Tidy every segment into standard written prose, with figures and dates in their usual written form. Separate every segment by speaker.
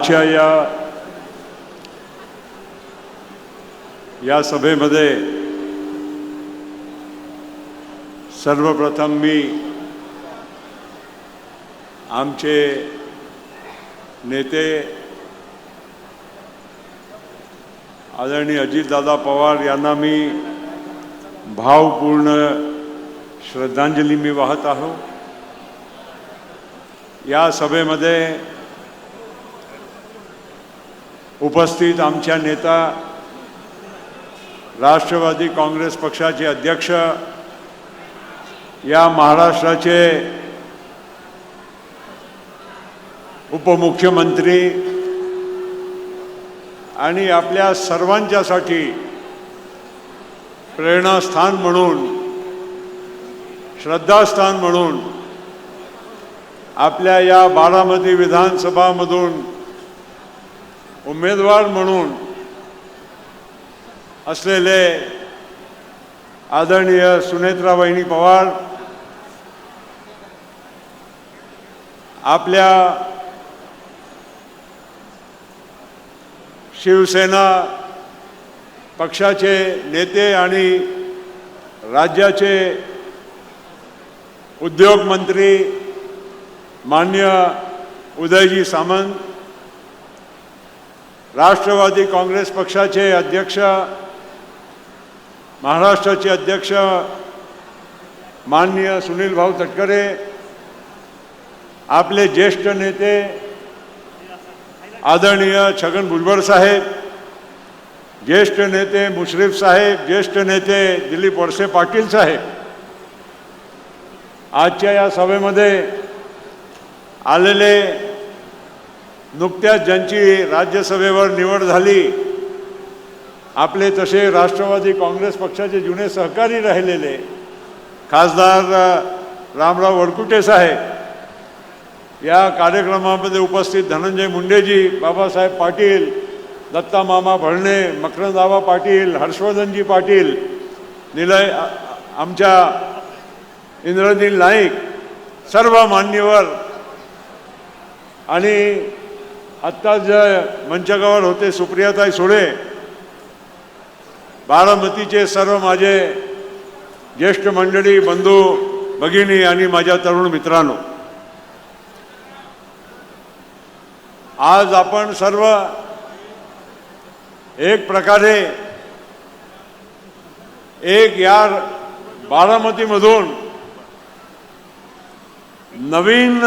Speaker 1: आजच्या या सभेमध्ये सर्वप्रथम मी आमचे नेते आदरणीय अजितदादा पवार यांना मी भावपूर्ण श्रद्धांजली मी वाहत आहो। या सभेमध्ये उपस्थित आमच्या नेता राष्ट्रवादी काँग्रेस पक्षाचे अध्यक्ष, या महाराष्ट्राचे उपमुख्यमंत्री आणि आपल्या सर्वांच्यासाठी प्रेरणास्थान म्हणून, श्रद्धास्थान म्हणून आपल्या या बारामती विधानसभामधून उमेदवार म्हणून असलेले आदरणीय सुनेत्राबाई पवार, आपल्या शिवसेना पक्षाचे नेते आणि राज्याचे उद्योग मंत्री माननीय उदयजी सामंत, राष्ट्रवादी काँग्रेस पक्षाचे अध्यक्ष, महाराष्ट्राचे अध्यक्ष माननीय सुनील भाऊ तटकरे, आपले ज्येष्ठ नेते आदरणीय छगन भुजबळ साहेब, ज्येष्ठ नेते मुश्रीफ साहेब, ज्येष्ठ नेते दिलीप वळसे पाटील साहेब, आजच्या या सभेमध्ये आलेले नुकत्याच ज्यांची राज्यसभेवर निवड झाली, आपले तसे राष्ट्रवादी काँग्रेस पक्षाचे जुने सहकारी राहिलेले खासदार रामराव वडकुटे साहेब, या कार्यक्रमामध्ये उपस्थित धनंजय मुंडेजी, बाबासाहेब पाटील, दत्ता मामा भरणे, मकरंदाबा पाटील, हर्षवर्धनजी पाटील, निलय आमच्या इंद्रनील नाईक, सर्व मान्यवर आणि आत्ता जे मंचकावर होते सुप्रियाताई सुळे, बारामतीचे सर्व माझे ज्येष्ठ मंडळी, बंधू भगिनी आणि माझ्या तरुण मित्रांनो, आज आपण सर्व एक प्रकारे या बारामतीमधून नवीन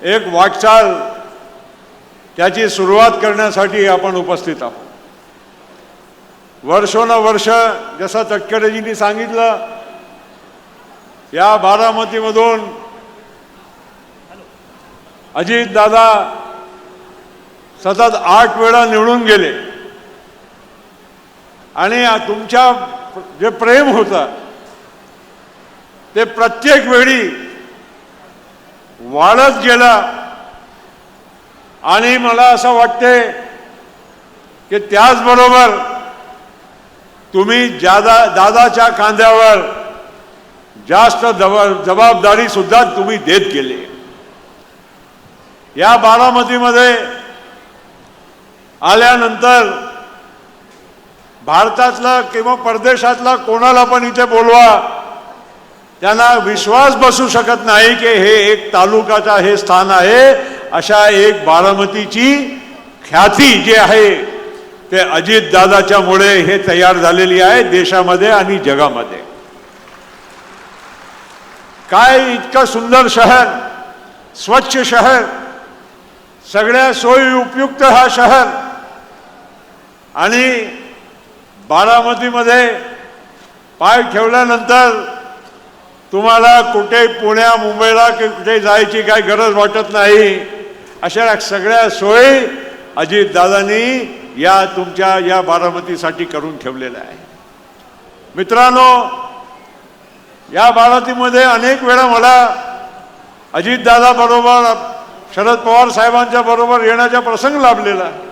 Speaker 1: एक वाटचाल त्याची सुरुवात करण्यासाठी आपण उपस्थित आहोत। वर्षोनवर्ष जसं तटकरेजींनी सांगितलं, या बारामतीमधून अजितदादा सतत 8 वेळा निवडून गेले आणि तुमच्या जे प्रेम होतं ते प्रत्येक वेळी वाढत गेलं आणि मला असं वाटते की त्याचबरोबर तुम्ही दादाच्या खांद्यावर जास्त जबाबदारी सुद्धा तुम्ही देत गेले। या बारामतीमध्ये आल्यानंतर भारतातला किंवा परदेशातला कोणाला पण इथे बोलवा, त्यांना विश्वास बसू शकत नाही की हे एक तालुकाचा हे स्थान आहे। अशा एक बारामतीची ख्याती जी आहे ते अजितदादाच्यामुळे हे तयार झालेली आहे देशामध्ये आणि जगामध्ये। काय इतकं सुंदर शहर, स्वच्छ शहर, सगळ्या सोयी उपयुक्त हा शहर, आणि बारामतीमध्ये पाय ठेवल्यानंतर तुम्हाला कुठे पुण्या मुंबईला कुठे जायची काही गरज वाटत नाही। अशा सगळ्या सोयी अजितदादांनी या तुमच्या या बारामतीसाठी करून ठेवलेल्या आहे। मित्रांनो, या बारामतीमध्ये अनेक वेळा मला अजितदादा बरोबर, शरद पवार साहेबांच्या बरोबर येण्याचा प्रसंग लाभलेला आहे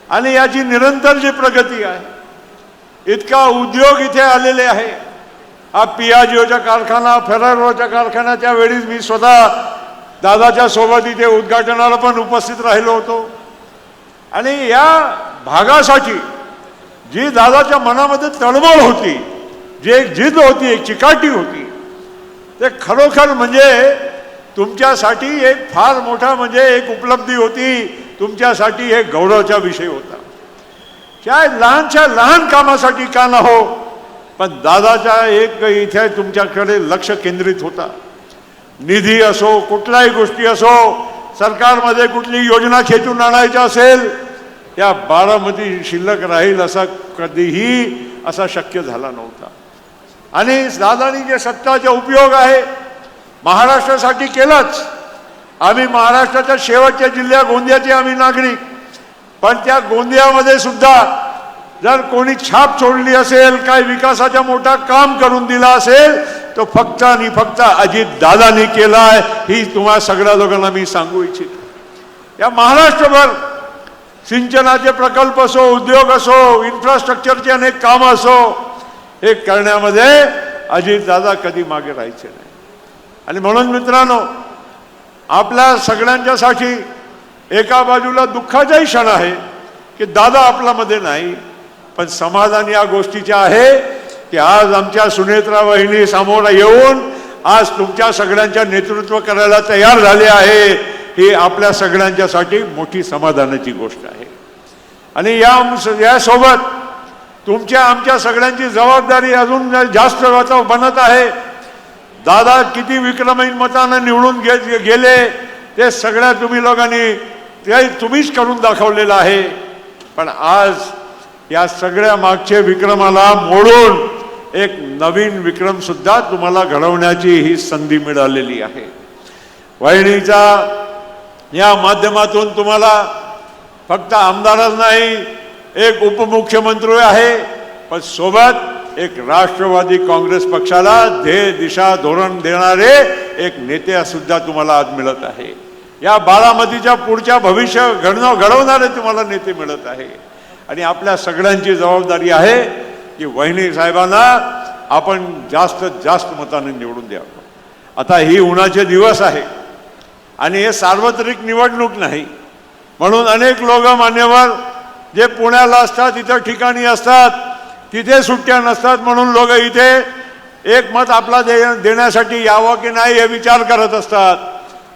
Speaker 1: आणि याची निरंतर जी प्रगती आहे, इतका उद्योग इथे आलेले आहे। हा पियाजीओचा कारखाना, फेरारोचा कारखान्याच्या वेळी मी स्वतः दादाच्या सोबत इथे उद्घाटनाला पण उपस्थित राहिलो होतो। आणि या भागासाठी जी दादाच्या मनामध्ये तळमळ होती, जी एक जिद्द होती, एक चिकाटी होती, ते खरोखर म्हणजे तुमच्यासाठी एक फार मोठा म्हणजे एक उपलब्धी होती, तुमच्यासाठी एक गौरवाचा विषय होता। काय लहानच्या लहान कामासाठी का न हो, पण दादाचा एक इथे तुमच्याकडे लक्ष केंद्रित होता। निधी असो, कुठल्याही गोष्टी असो, सरकारमध्ये कुठली योजना खेचून आणायची असेल, त्या बारामती शिल्लक राहील असा कधीही असा शक्य झाला नव्हता। आणि दादानी जे सत्ताचा उपयोग आहे महाराष्ट्रासाठी केलाच। आम्ही महाराष्ट्राच्या शेवटच्या जिल्ह्या गोंदियाचे आम्ही नागरिक, पण त्या गोंदियामध्ये सुद्धा जर कोणी छाप सोडली असेल, काही विकासाचा मोठा काम करून दिला असेल, तो फक्त आणि फक्त अजित दादांनी केलाय, ही तुम्हा सगळ्या लोकांना मी सांगू इच्छितो। या महाराष्ट्रभर सिंचनाचे प्रकल्प असो, उद्योग असो, इन्फ्रास्ट्रक्चरचे अनेक कामं असो, हे करण्यामध्ये अजित दादा कधी मागे राहायचे नाही। आणि म्हणून मित्रांनो, आपल्या सगळ्यांच्यासाठी एका बाजूला दुःखाचाही क्षण आहे की दादा आपल्यामध्ये नाही, पण समाधान या गोष्टीचे आहे की आज आमच्या सुनेत्रा वहिनी समोर येऊन आज तुमच्या सगळ्यांच्या नेतृत्व करायला तयार झाले आहे, ही आपल्या सगळ्यांच्यासाठी मोठी समाधानाची गोष्ट आहे। आणि यासोबत तुमच्या आमच्या सगळ्यांची जबाबदारी अजून जास्त बनत आहे। दादा किती विक्रमी मतानं निवडून गेले ते सगळ्या तुम्ही लोकांनी ते तुम्हीच करून दाखवलेलं आहे। पण आज या सगळ्या मागचे विक्रमाला मोडून एक नवीन विक्रम सुद्धा तुम्हाला घडवण्याची ही संधी मिळालेली आहे। वहिनीचा या माध्यमातून तुम्हाला फक्त आमदारच नाही, एक उपमुख्यमंत्री आहे, पण सोबत एक राष्ट्रवादी काँग्रेस पक्षाला ध्येय दिशा धोरण देणारे एक नेते सुद्धा तुम्हाला आज मिळत आहे। या बारामतीच्या पुढच्या भविष्य घडवणारे तुम्हाला नेते मिळत आहे। आणि आपल्या सगळ्यांची जबाबदारी आहे की वहिनी साहेबांना आपण जास्तीत जास्त मताने निवडून द्यावं। आता ही उन्हाचे दिवस आहे आणि हे सार्वत्रिक निवडणूक नाही, म्हणून अनेक लोक मान्यवर जे पुण्याला असतात, इतर ठिकाणी असतात, तिथे सुट्ट्या नसतात, म्हणून लोक इथे एक मत आपला देण्यासाठी यावं की नाही हे विचार करत असतात।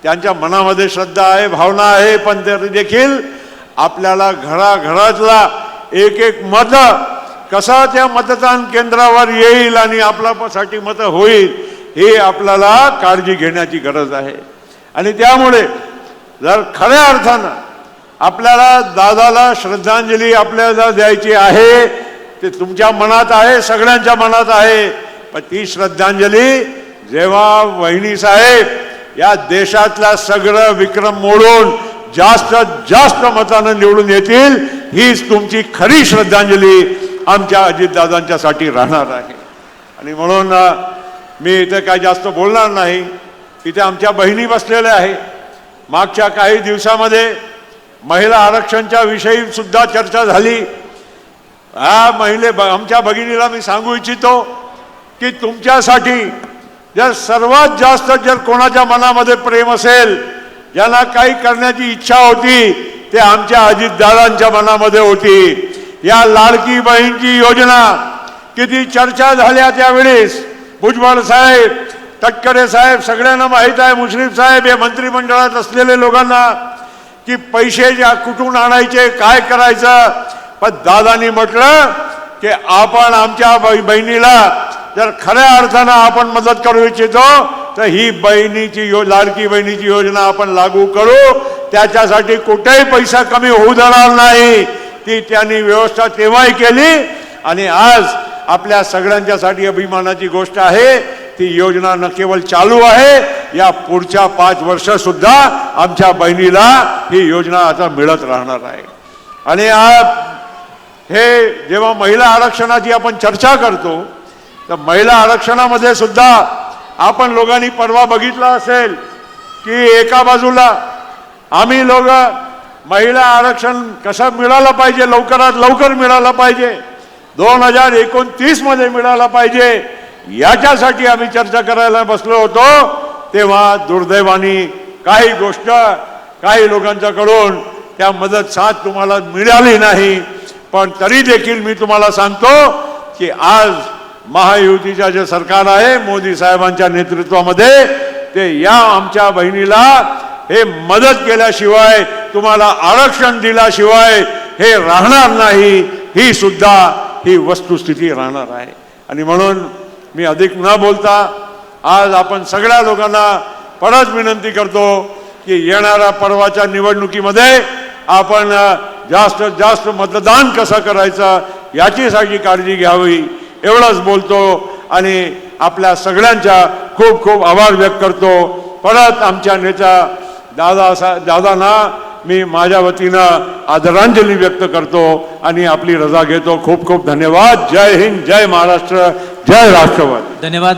Speaker 1: त्यांच्या मनामध्ये श्रद्धा आहे, भावना आहे, पण तरी देखील आपल्याला घराघरातला एक एक मत कसा त्या मतदान केंद्रावर येईल आणि आपल्यासाठी मत होईल, हे आपल्याला काळजी घेण्याची गरज आहे। आणि त्यामुळे जर खऱ्या अर्थानं आपल्याला दादाला श्रद्धांजली आपल्याला द्यायची आहे, ते तुमच्या मनात आहे, सगळ्यांच्या मनात आहे, पण ती श्रद्धांजली जेव्हा वहिनी साहेब या देशातला सगळं विक्रम मोडून जास्तीत जास्त मतानं निवडून येतील, हीच तुमची खरी श्रद्धांजली आमच्या अजितदादांच्यासाठी राहणार आहे। आणि म्हणून मी इथे काय जास्त बोलणार नाही। इथे आमच्या बहिणी बसलेल्या आहे। मागच्या काही दिवसामध्ये महिला आरक्षणच्या विषयी सुद्धा चर्चा झाली। आमच्या भगिनीला मी सांगू इच्छितो की तुमच्यासाठी जर सर्वात जास्त जर कोणाच्या मनामध्ये प्रेम असेल, ज्यांना काही करण्याची इच्छा होती, ते आमच्या अजितदादांच्या मनामध्ये होती। या लाडकी बहीणची योजना किती चर्चा झाल्या त्यावेळेस, भुजबळ साहेब, तटकरे साहेब, सगळ्यांना माहीत आहे, मुश्रीफ साहेब, हे मंत्रिमंडळात असलेले लोकांना की पैसे कुठून आणायचे, काय करायचं, पण दादांनी म्हटलं की आपण आमच्या बहिणीला जर खऱ्या अर्थानं आपण मदत करू इच्छितो तर ही लाडकी बहिणीची योजना आपण लागू करू। त्याच्यासाठी कुठेही पैसा कमी होऊ देणार नाही, ती त्यांनी व्यवस्था तेव्हाही केली। आणि आज आपल्या सगळ्यांच्यासाठी अभिमानाची गोष्ट आहे, ती योजना न केवळ चालू आहे, या पुढच्या 5 वर्ष सुद्धा आमच्या बहिणीला ही योजना आता मिळत राहणार आहे। आणि हे जेव्हा महिला आरक्षणाची आपण चर्चा करतो, तर महिला आरक्षणामध्ये सुद्धा आपण लोकांनी परवा बघितलं असेल की एका बाजूला आम्ही लोक महिला आरक्षण कसं मिळालं पाहिजे, लवकरात लवकर मिळालं पाहिजे, 2029 मध्ये मिळालं पाहिजे, याच्यासाठी आम्ही चर्चा करायला बसलो होतो। तेव्हा दुर्दैवाने काही गोष्ट काही लोकांच्याकडून त्या मदत साथ तुम्हाला मिळाली नाही, पण तरी देखील मी तुम्हाला सांगतो की आज महायुतीचं जे सरकार आहे मोदी साहेबांच्या नेतृत्वामध्ये, ते या आमच्या बहिणीला हे मदत केल्याशिवाय, तुम्हाला आरक्षण दिल्याशिवाय हे राहणार नाही, ही सुद्धा ही वस्तुस्थिती राहणार आहे. आणि म्हणून मी अधिक न बोलता आज आपण सगळ्या लोकांना परत विनंती करतो की येणाऱ्या परवाच्या निवडणुकीमध्ये आपण जास्तीत जास्त मतदान कसं करायचं याचीसाठी काळजी घ्यावी, एवढंच बोलतो आणि आपल्या सगळ्यांच्या खूप खूप आभार व्यक्त करतो. परत आमच्या नेत्या दादांना मी माझ्या वतीनं आदरांजली व्यक्त करतो आणि आपली रजा घेतो. खूप खूप धन्यवाद. जय हिंद, जय महाराष्ट्र, जय राष्ट्रवादी.
Speaker 2: धन्यवाद.